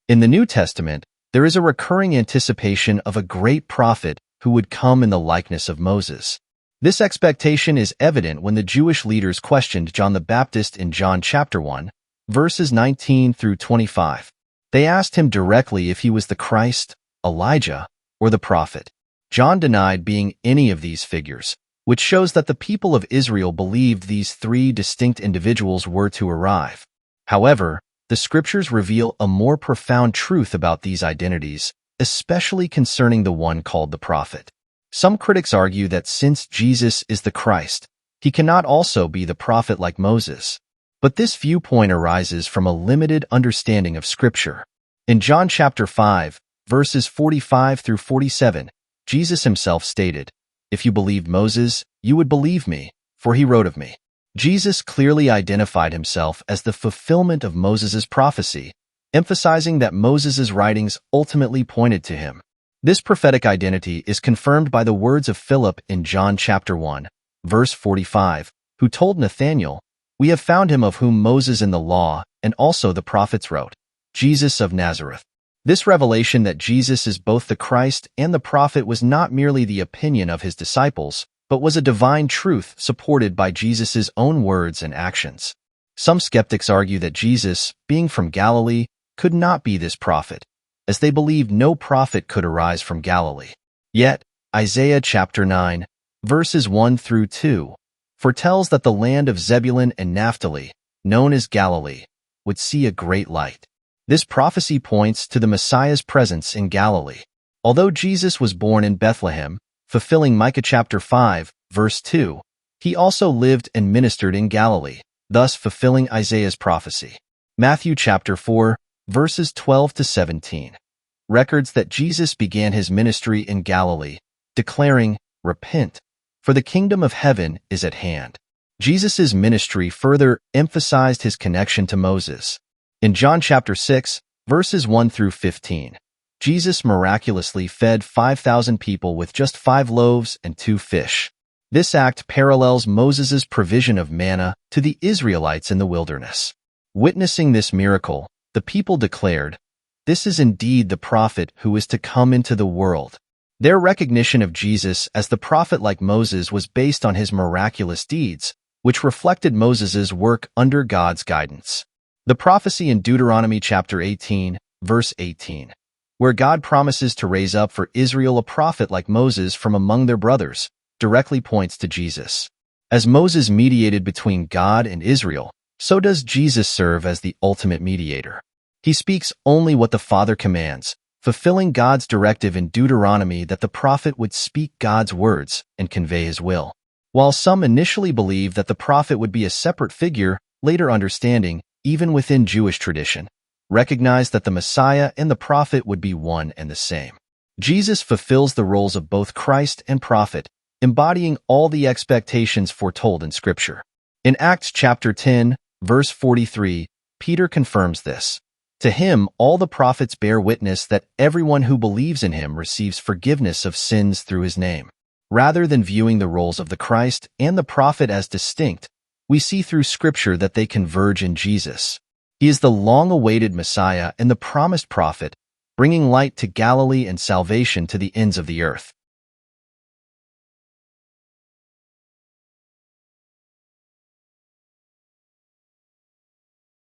In the New Testament, there is a recurring anticipation of a great prophet who would come in the likeness of Moses. This expectation is evident when the Jewish leaders questioned John the Baptist in John chapter 1, verses 19 through 25. They asked him directly if he was the Christ, Elijah, or the prophet. John denied being any of these figures, which shows that the people of Israel believed these three distinct individuals were to arrive. However, the scriptures reveal a more profound truth about these identities, especially concerning the one called the prophet. Some critics argue that since Jesus is the Christ, he cannot also be the prophet like Moses. But this viewpoint arises from a limited understanding of Scripture. In John chapter 5, verses 45 through 47, Jesus himself stated, "If you believed Moses, you would believe me, for he wrote of me." Jesus clearly identified himself as the fulfillment of Moses' prophecy, emphasizing that Moses' writings ultimately pointed to him. This prophetic identity is confirmed by the words of Philip in John chapter 1, verse 45, who told Nathanael, "We have found him of whom Moses in the law and also the prophets wrote, Jesus of Nazareth." This revelation that Jesus is both the Christ and the prophet was not merely the opinion of his disciples, but was a divine truth supported by Jesus' own words and actions. Some skeptics argue that Jesus, being from Galilee, could not be this prophet, as they believed no prophet could arise from Galilee. Yet, Isaiah chapter 9, verses 1 through 2, foretells that the land of Zebulun and Naphtali, known as Galilee, would see a great light. This prophecy points to the Messiah's presence in Galilee. Although Jesus was born in Bethlehem, fulfilling Micah chapter 5, verse 2, he also lived and ministered in Galilee, thus fulfilling Isaiah's prophecy. Matthew chapter 4, verses 12 to 17, records that Jesus began his ministry in Galilee, declaring, "Repent, for the kingdom of heaven is at hand." Jesus' ministry further emphasized his connection to Moses. In John chapter 6, verses 1 through 15, Jesus miraculously fed 5,000 people with just 5 loaves and 2 fish. This act parallels Moses' provision of manna to the Israelites in the wilderness. Witnessing this miracle, the people declared, "This is indeed the prophet who is to come into the world." Their recognition of Jesus as the prophet like Moses was based on his miraculous deeds, which reflected Moses' work under God's guidance. The prophecy in Deuteronomy chapter 18, verse 18, where God promises to raise up for Israel a prophet like Moses from among their brothers, directly points to Jesus. As Moses mediated between God and Israel, so does Jesus serve as the ultimate mediator. He speaks only what the Father commands, fulfilling God's directive in Deuteronomy that the prophet would speak God's words and convey his will. While some initially believed that the prophet would be a separate figure, later understanding, even within Jewish tradition, recognized that the Messiah and the prophet would be one and the same. Jesus fulfills the roles of both Christ and prophet, embodying all the expectations foretold in Scripture. In Acts chapter 10, verse 43, Peter confirms this. To him, all the prophets bear witness that everyone who believes in him receives forgiveness of sins through his name. Rather than viewing the roles of the Christ and the prophet as distinct, we see through Scripture that they converge in Jesus. He is the long-awaited Messiah and the promised prophet, bringing light to Galilee and salvation to the ends of the earth.